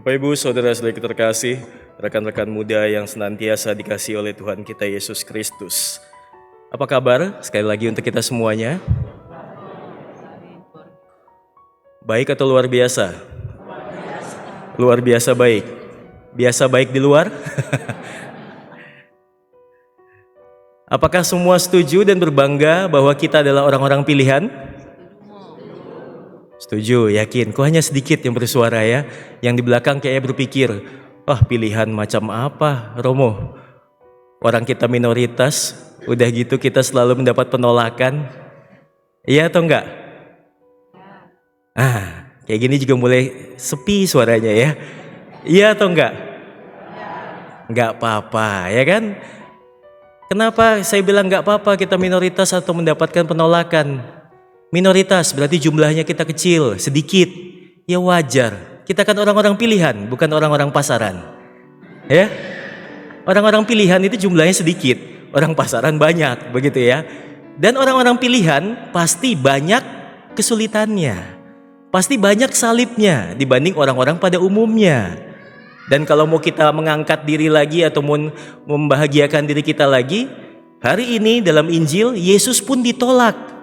Bapak Ibu, saudara-saudari terkasih, rekan-rekan muda yang senantiasa dikasihi oleh Tuhan kita Yesus Kristus. Apa kabar? Sekali lagi untuk kita semuanya. Baik atau luar biasa? Luar biasa baik. Biasa baik di luar? Apakah semua setuju dan berbangga bahwa kita adalah orang-orang pilihan? Setuju, yakin. Kok hanya sedikit yang bersuara ya? Yang di belakang kayaknya berpikir, pilihan macam apa, Romo? Orang kita minoritas, udah gitu kita selalu mendapat penolakan. Iya atau enggak? Kayak gini juga mulai sepi suaranya ya. Iya atau enggak? Enggak apa-apa, ya kan? Kenapa saya bilang enggak apa-apa kita minoritas atau mendapatkan penolakan? Minoritas berarti jumlahnya kita kecil, sedikit. Ya wajar. Kita kan orang-orang pilihan, bukan orang-orang pasaran. Ya? Orang-orang pilihan itu jumlahnya sedikit, orang pasaran banyak, begitu ya. Dan orang-orang pilihan pasti banyak kesulitannya. Pasti banyak salibnya dibanding orang-orang pada umumnya. Dan kalau mau kita mengangkat diri lagi atau membahagiakan diri kita lagi, hari ini dalam Injil Yesus pun ditolak.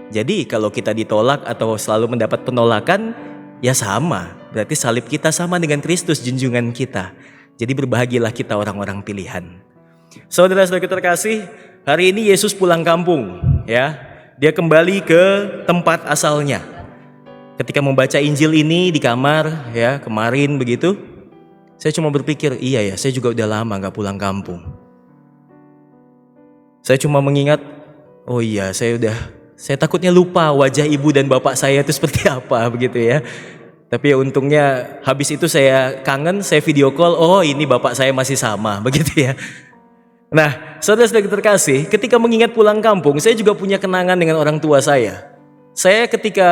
Jadi kalau kita ditolak atau selalu mendapat penolakan, ya sama. Berarti salib kita sama dengan Kristus junjungan kita. Jadi berbahagialah kita orang-orang pilihan. Saudara-saudara terkasih, hari ini Yesus pulang kampung, ya. Dia kembali ke tempat asalnya. Ketika membaca Injil ini di kamar, ya kemarin begitu, saya cuma berpikir, iya ya, saya juga udah lama gak pulang kampung. Saya cuma mengingat, oh iya, saya takutnya lupa wajah ibu dan bapak saya itu seperti apa begitu ya. Tapi ya untungnya habis itu saya kangen, saya video call, oh ini bapak saya masih sama begitu ya. Nah, saudara-saudara terkasih, ketika mengingat pulang kampung, saya juga punya kenangan dengan orang tua saya. Saya ketika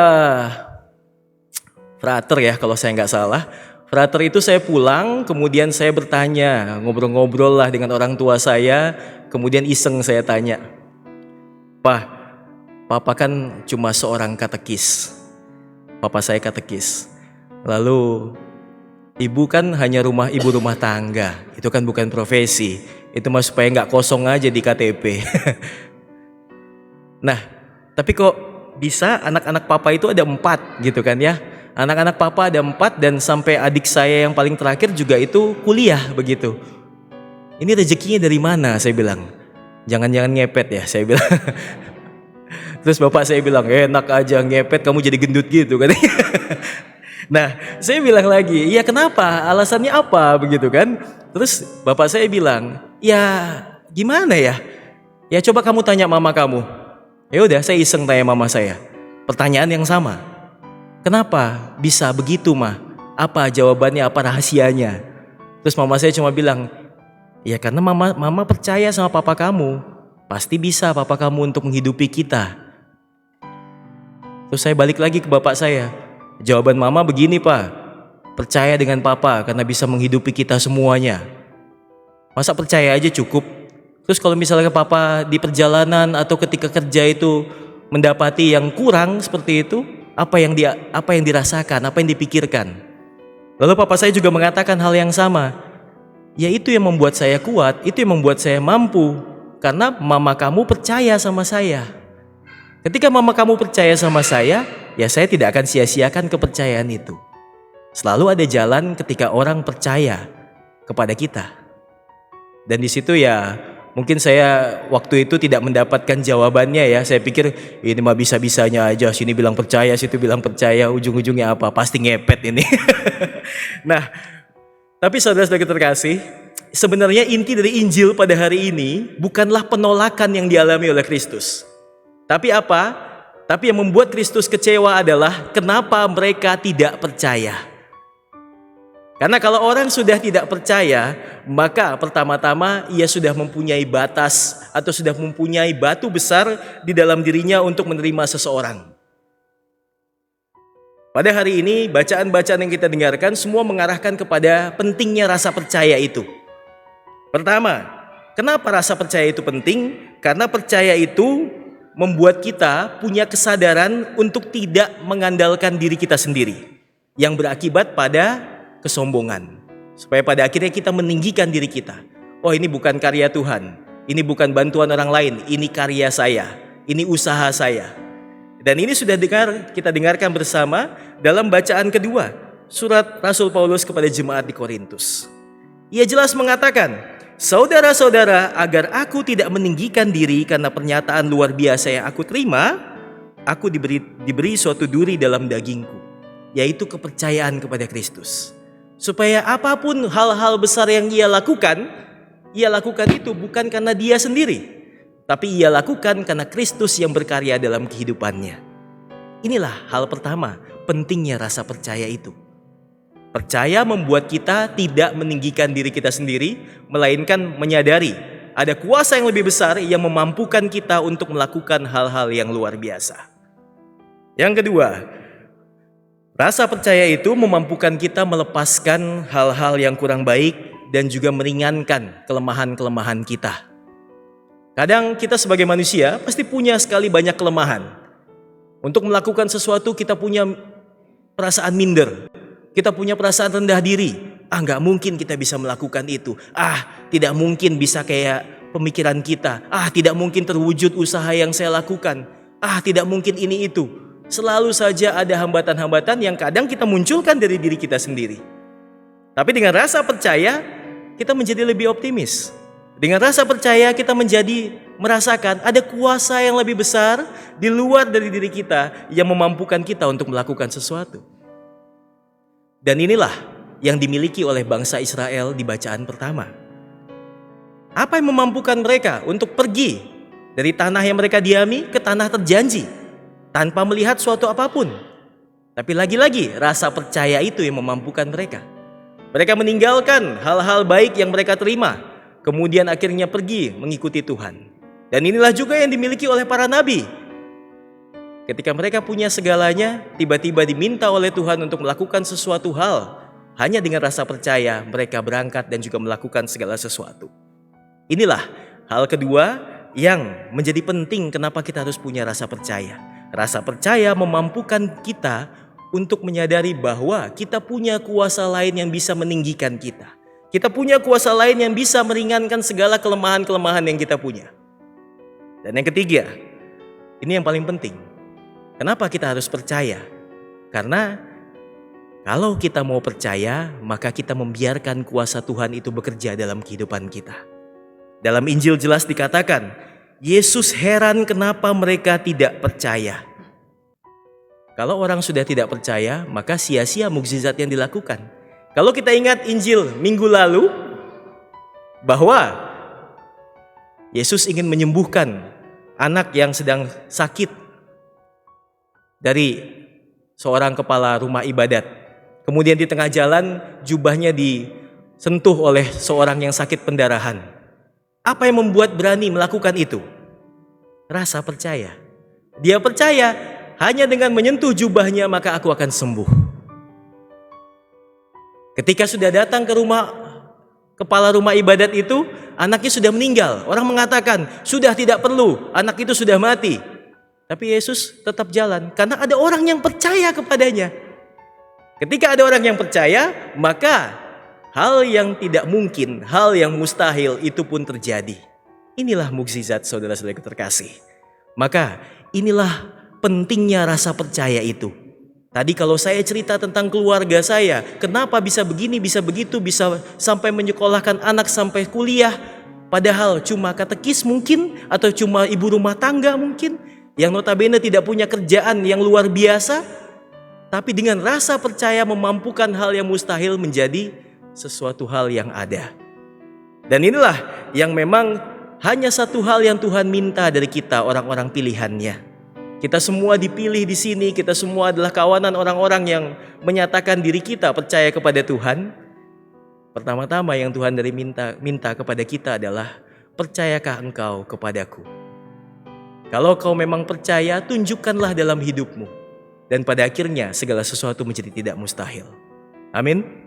frater ya kalau saya nggak salah, frater itu saya pulang, kemudian saya bertanya, ngobrol-ngobrol lah dengan orang tua saya, kemudian iseng saya tanya, Papa kan cuma seorang katekis. Papa saya katekis. Lalu ibu kan hanya ibu rumah tangga. Itu kan bukan profesi. Itu mah supaya gak kosong aja di KTP. Nah, tapi kok bisa anak-anak papa itu ada 4 gitu kan ya. Anak-anak papa ada 4 dan sampai adik saya yang paling terakhir juga itu kuliah begitu. Ini rezekinya dari mana saya bilang. Jangan-jangan ngepet ya saya bilang. Terus bapak saya bilang, enak aja ngepet kamu jadi gendut gitu kan. Nah saya bilang lagi, ya kenapa, alasannya apa begitu kan. Terus bapak saya bilang, ya gimana ya, ya coba kamu tanya mama kamu. Ya udah saya iseng tanya mama saya, pertanyaan yang sama. Kenapa bisa begitu mah, apa jawabannya, apa rahasianya. Terus mama saya cuma bilang, ya karena mama percaya sama papa kamu, pasti bisa papa kamu untuk menghidupi kita. Terus saya balik lagi ke bapak saya. Jawaban mama begini pak, percaya dengan papa karena bisa menghidupi kita semuanya. Masa percaya aja cukup? Terus kalau misalnya papa di perjalanan atau ketika kerja itu mendapati yang kurang seperti itu, apa yang dirasakan, apa yang dipikirkan? Lalu papa saya juga mengatakan hal yang sama. Ya itu yang membuat saya kuat, itu yang membuat saya mampu. Karena mama kamu percaya sama saya. Ketika mama kamu percaya sama saya, ya saya tidak akan sia-siakan kepercayaan itu. Selalu ada jalan ketika orang percaya kepada kita. Dan di situ ya mungkin saya waktu itu tidak mendapatkan jawabannya ya. Saya pikir ini mah bisa-bisanya aja, sini bilang percaya, situ bilang percaya, ujung-ujungnya apa? Pasti ngepet ini. Nah, tapi saudara-saudara terkasih, sebenarnya inti dari Injil pada hari ini bukanlah penolakan yang dialami oleh Kristus. Tapi apa? Tapi yang membuat Kristus kecewa adalah kenapa mereka tidak percaya. Karena kalau orang sudah tidak percaya, maka pertama-tama ia sudah mempunyai batas atau sudah mempunyai batu besar di dalam dirinya untuk menerima seseorang. Pada hari ini, bacaan-bacaan yang kita dengarkan semua mengarahkan kepada pentingnya rasa percaya itu. Pertama, kenapa rasa percaya itu penting? Karena percaya itu membuat kita punya kesadaran untuk tidak mengandalkan diri kita sendiri, yang berakibat pada kesombongan. Supaya pada akhirnya kita meninggikan diri kita. Oh, ini bukan karya Tuhan, ini bukan bantuan orang lain, ini karya saya, ini usaha saya. Dan ini sudah kita dengarkan bersama dalam bacaan kedua surat Rasul Paulus kepada jemaat di Korintus. Ia jelas mengatakan, saudara-saudara, agar aku tidak meninggikan diri karena pernyataan luar biasa yang aku terima, aku diberi suatu duri dalam dagingku, yaitu kepercayaan kepada Kristus. Supaya apapun hal-hal besar yang ia lakukan itu bukan karena dia sendiri, tapi ia lakukan karena Kristus yang berkarya dalam kehidupannya. Inilah hal pertama, pentingnya rasa percaya itu. Percaya membuat kita tidak meninggikan diri kita sendiri, melainkan menyadari ada kuasa yang lebih besar yang memampukan kita untuk melakukan hal-hal yang luar biasa. Yang kedua, rasa percaya itu memampukan kita melepaskan hal-hal yang kurang baik dan juga meringankan kelemahan-kelemahan kita. Kadang kita sebagai manusia pasti punya sekali banyak kelemahan. Untuk melakukan sesuatu kita punya perasaan minder, kita punya perasaan rendah diri. Nggak mungkin kita bisa melakukan itu. Tidak mungkin bisa kayak pemikiran kita. Tidak mungkin terwujud usaha yang saya lakukan. Tidak mungkin ini itu. Selalu saja ada hambatan-hambatan yang kadang kita munculkan dari diri kita sendiri. Tapi dengan rasa percaya, kita menjadi lebih optimis. Dengan rasa percaya kita menjadi merasakan ada kuasa yang lebih besar di luar dari diri kita yang memampukan kita untuk melakukan sesuatu. Dan inilah yang dimiliki oleh bangsa Israel di bacaan pertama. Apa yang memampukan mereka untuk pergi dari tanah yang mereka diami ke tanah terjanji tanpa melihat suatu apapun? Tapi lagi-lagi rasa percaya itu yang memampukan mereka. Mereka meninggalkan hal-hal baik yang mereka terima, kemudian akhirnya pergi mengikuti Tuhan. Dan inilah juga yang dimiliki oleh para nabi. Ketika mereka punya segalanya, tiba-tiba diminta oleh Tuhan untuk melakukan sesuatu hal. Hanya dengan rasa percaya mereka berangkat dan juga melakukan segala sesuatu. Inilah hal kedua yang menjadi penting kenapa kita harus punya rasa percaya. Rasa percaya memampukan kita untuk menyadari bahwa kita punya kuasa lain yang bisa meninggikan kita. Kita punya kuasa lain yang bisa meringankan segala kelemahan-kelemahan yang kita punya. Dan yang ketiga, ini yang paling penting. Kenapa kita harus percaya? Karena kalau kita mau percaya, maka kita membiarkan kuasa Tuhan itu bekerja dalam kehidupan kita. Dalam Injil jelas dikatakan, Yesus heran kenapa mereka tidak percaya. Kalau orang sudah tidak percaya, maka sia-sia mukjizat yang dilakukan. Kalau kita ingat Injil minggu lalu, bahwa Yesus ingin menyembuhkan anak yang sedang sakit dari seorang kepala rumah ibadat. Kemudian di tengah jalan jubahnya disentuh oleh seorang yang sakit pendarahan. Apa yang membuat berani melakukan itu? Rasa percaya. Dia percaya hanya dengan menyentuh jubahnya maka aku akan sembuh. Ketika sudah datang ke rumah kepala rumah ibadat itu, anaknya sudah meninggal. Orang mengatakan sudah tidak perlu, anak itu sudah mati. Tapi Yesus tetap jalan karena ada orang yang percaya kepadanya. Ketika ada orang yang percaya, maka hal yang tidak mungkin, hal yang mustahil itu pun terjadi. Inilah mukjizat saudara-saudara terkasih. Maka inilah pentingnya rasa percaya itu. Tadi kalau saya cerita tentang keluarga saya, kenapa bisa begini, bisa begitu, bisa sampai menyekolahkan anak sampai kuliah, padahal cuma katekis mungkin, atau cuma ibu rumah tangga mungkin, yang notabene tidak punya kerjaan yang luar biasa, tapi dengan rasa percaya memampukan hal yang mustahil menjadi sesuatu hal yang ada. Dan inilah yang memang hanya satu hal yang Tuhan minta dari kita, orang-orang pilihannya. Kita semua dipilih di sini, kita semua adalah kawanan orang-orang yang menyatakan diri kita percaya kepada Tuhan. Pertama-tama yang Tuhan minta kepada kita adalah, percayakah engkau kepadaku? Kalau kau memang percaya, tunjukkanlah dalam hidupmu. Dan pada akhirnya segala sesuatu menjadi tidak mustahil. Amin.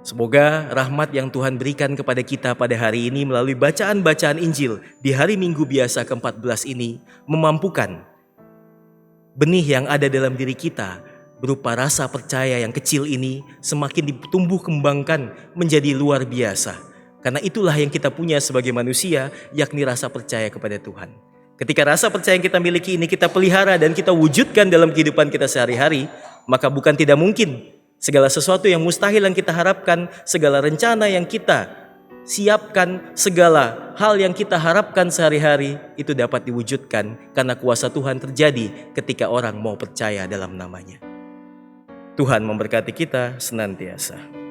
Semoga rahmat yang Tuhan berikan kepada kita pada hari ini melalui bacaan-bacaan Injil di hari Minggu biasa ke-14 ini memampukan benih yang ada dalam diri kita berupa rasa percaya yang kecil ini semakin ditumbuh kembangkan menjadi luar biasa. Karena itulah yang kita punya sebagai manusia, yakni rasa percaya kepada Tuhan. Ketika rasa percaya yang kita miliki ini kita pelihara dan kita wujudkan dalam kehidupan kita sehari-hari, maka bukan tidak mungkin segala sesuatu yang mustahil yang kita harapkan, segala rencana yang kita siapkan, segala hal yang kita harapkan sehari-hari itu dapat diwujudkan karena kuasa Tuhan terjadi ketika orang mau percaya dalam namanya. Tuhan memberkati kita senantiasa.